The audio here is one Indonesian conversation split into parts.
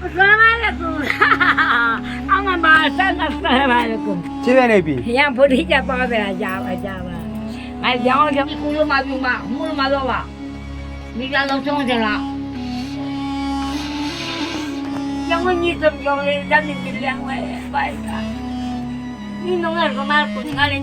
Assalamualaikum. Ama bahasa assalamualaikum. Cine nebi? Yang putih siapa belajar Jawa. Mai jangan jangan kulo maju mak, mulu malu mak. Mila langsung jalan. Jangan nyitum jangan jadi bilang baik. Ini nongar kemar pun kali.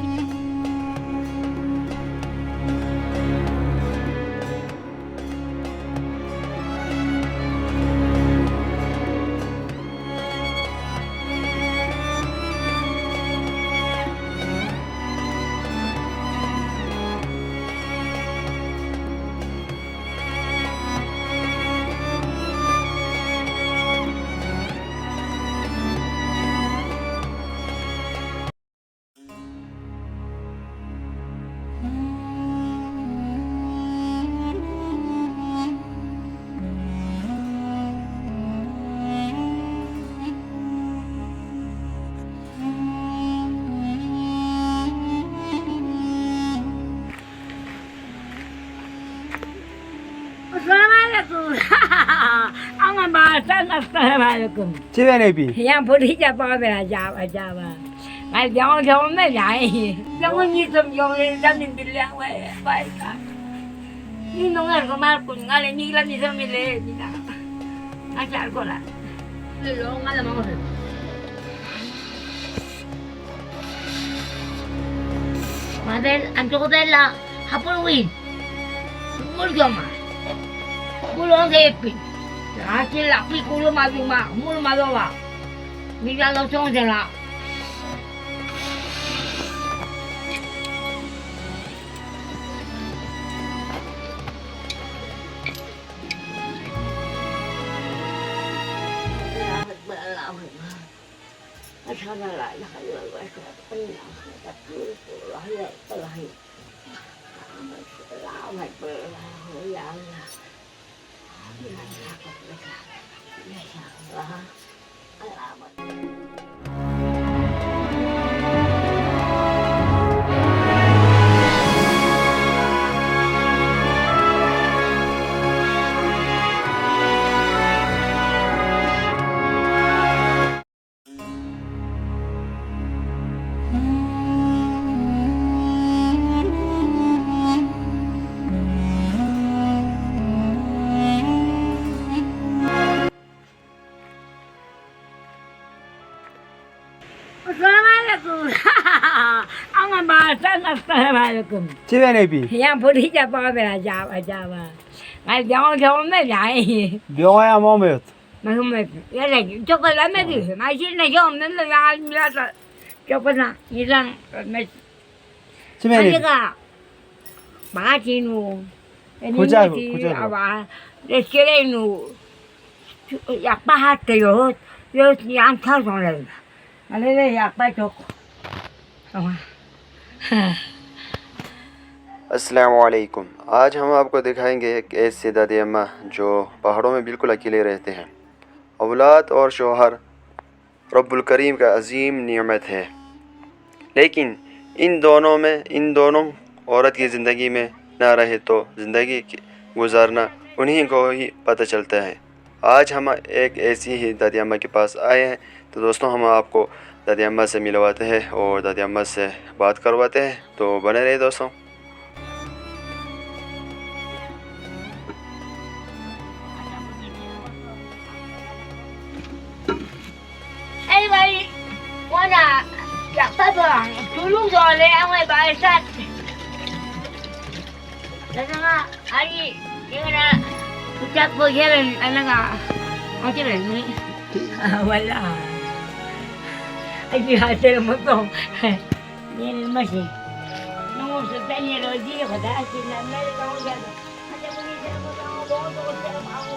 Assalamualaikum. Ama bahasa assalamualaikum. Cine nebi? Yang putih siapa belajar Jawa. Mai jangan jangan melai. Jangan nyitum jangan jadi bilang baik. Ini nongar kemar pun kali ni lah ni sama le. Ajar ko lah. Lelong ada mau. Madel antuk della hapul win. Mul joma. Mulong kepi. Hasil lapi kulo maju mak, mul malu mak. Mila langsung jalan. Assalamualaikum. Ama bahasa assalamualaikum. Cine nebi? Yang putih siapa belajar Jawa. Mai jangan jangan melai. Biyongaya Muhammed. Mahmud, ya lagi, coklat lama tu. Masih nak jom, nanti yang biasa coklat nak, hilang. Cine Ada nebi? ka? Baca nu. Kucai, kucai. Apa? Reskirai nu. Yak pahat tu, yang kau orang. Ada le yak pacok. अस्सलामुअलैकुम। आज हम आपको दिखाएंगे एक ऐसी दादी अम्मा जो पहाड़ों में बिल्कुल अकेले रहते हैं। औलाद और शौहर रब्बुल करीम का अजीम नेमत है, लेकिन इन दोनों औरत की ज़िंदगी में ना रहे तो ज़िंदगी गुजारना उन्हीं को ही पता चलता है। आज हम एक ऐसी ही दादी अम्मा के पास आए हैं, तो दोस्तों हम आपको दादी अम्मा से मिलवाते हैं और दादी अम्मा से बात करवाते हैं, तो बने रहिए दोस्तों। Eh baik, mana yak pacok, tolong soalnya awak bahasa. Jangan hari jangan ucap berjalan anak macam ni. Wala. Ay hasil mo to. Yan masih. Nung sa tanya roji ko dahil sila meron ako dyan. Ano mo ni sila mo to sila mo.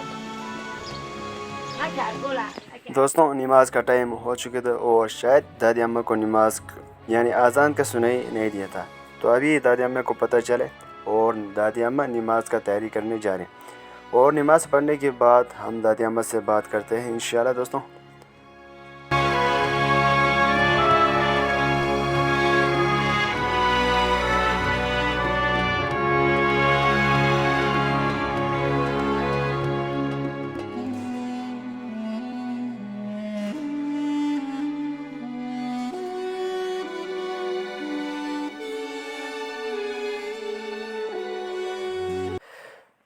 Acha bola. दोस्तों नमाज का टाइम हो चुके थे और शायद दादी अम्मा को नमाज यानी आज़ान का सुनाई नहीं दिया था, तो अभी दादी अम्मा को पता चले और दादी अम्मा नमाज का तैयारी करने जा रहे हैं। और नमाज पढ़ने के बाद हम दादी अम्मा से बात करते हैं इंशाल्लाह दोस्तों।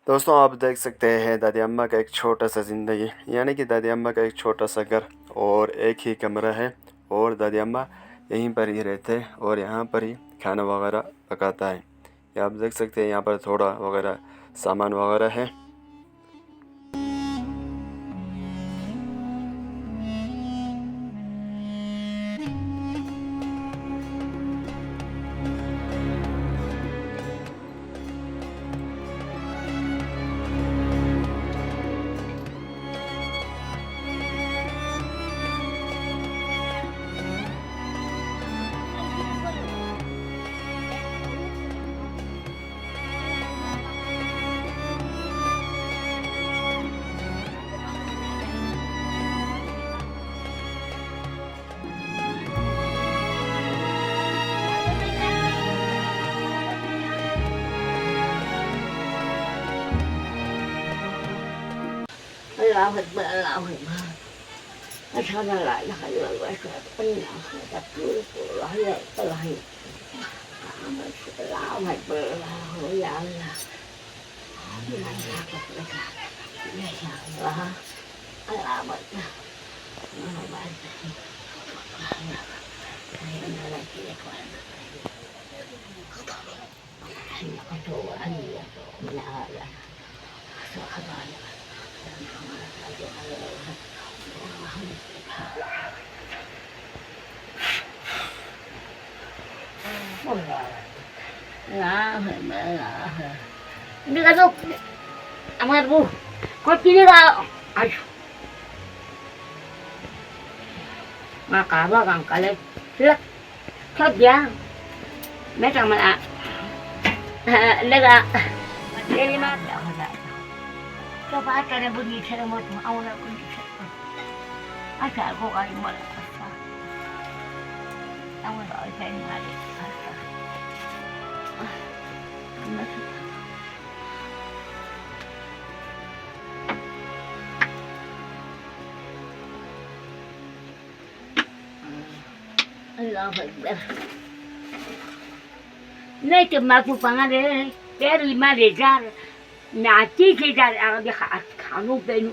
दोस्तों आप देख सकते हैं दादी अम्मा का एक छोटा सा ज़िंदगी, यानी कि दादी अम्मा का एक छोटा सा घर और एक ही कमरा है और दादी अम्मा यहीं पर ही रहते हैं और यहाँ पर ही खाना वगैरह पकाता है। ये आप देख सकते हैं यहाँ पर थोड़ा वगैरह सामान वगैरह है। Allahu Akbar, Allahu Akbar. Asyhadu an la ilaha illallah wa asyhadu anna Muhammadan rasulullah. Ya Allah. Allahu Akbar, Allahu ya Allah. Ya Allah. Ya Allah. Allahu Akbar. Allahu Akbar. Ini kan tuh, amat bu, kau pilih lah, ayo. Maka kang kalian, lihat, kerja, mereka mana, lega, jadi mana? Coba cara bunyi cara mau awal aku cakap, asal aku kali malah asal, awal aku kali malah asal. Allah Akbar. Nay cuma aku pangan deh, dari Malaysia. Nanti kita akan dikanu benu.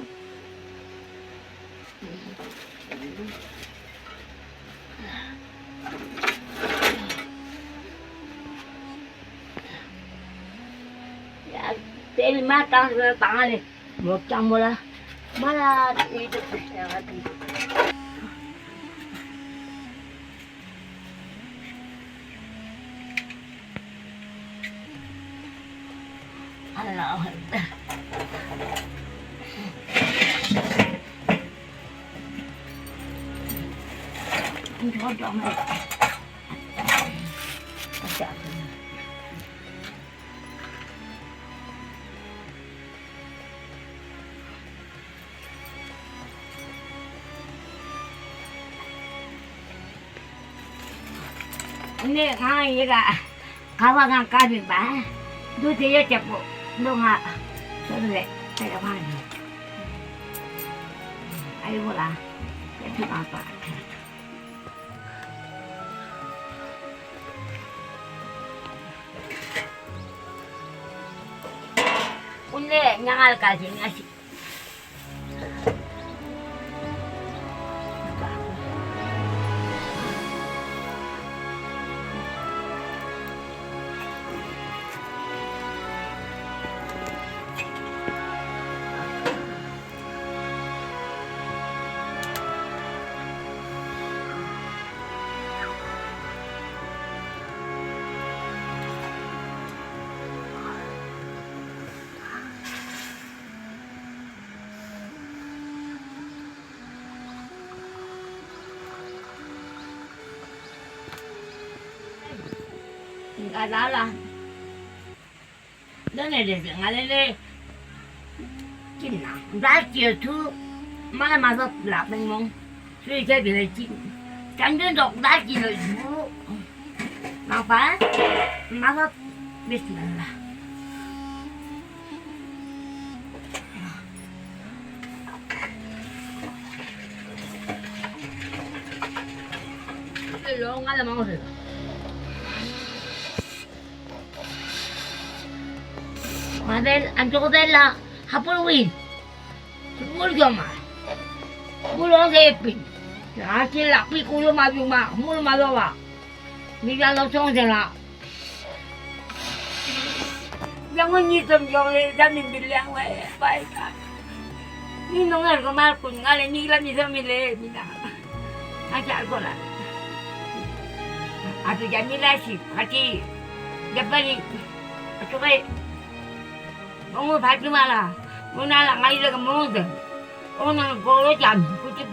Ya, dari mata tangan ni, macam mana? Mana itu saya lagi. Allah Akbar. Jodoh mereka. Ini kan ini kawan kan kabin bah, tu dia cepu, tu ngah, tu le, saya mana? Ayo bola, jadi apa? Ini nyangal kasih ngasih. Enggak salah. Dan ada sengaja le. Cina, dah tu mana masuk lapan mong. Sudah saya bilang cina. Jangan dok dah cina dulu. Apa? Masuk Bismillah. Hello, nggak ada mau sih. 안 좋고 될라 하프로윈 물겨마 물어서 핀 아찔라 삐꾸로 마주마 물 마줘봐 니가 너 총생라 영원히 좀 용해 잡는 빌량 왜 빠이까 이 농을 그 말꾼 갈래 니가 니 섬이래 미나 아직 알거라 아주 잔일하시 같이 빨리 저기 너무 밟지 마라 문화랑 아이들가 뭐든 오늘 고로 잠 그치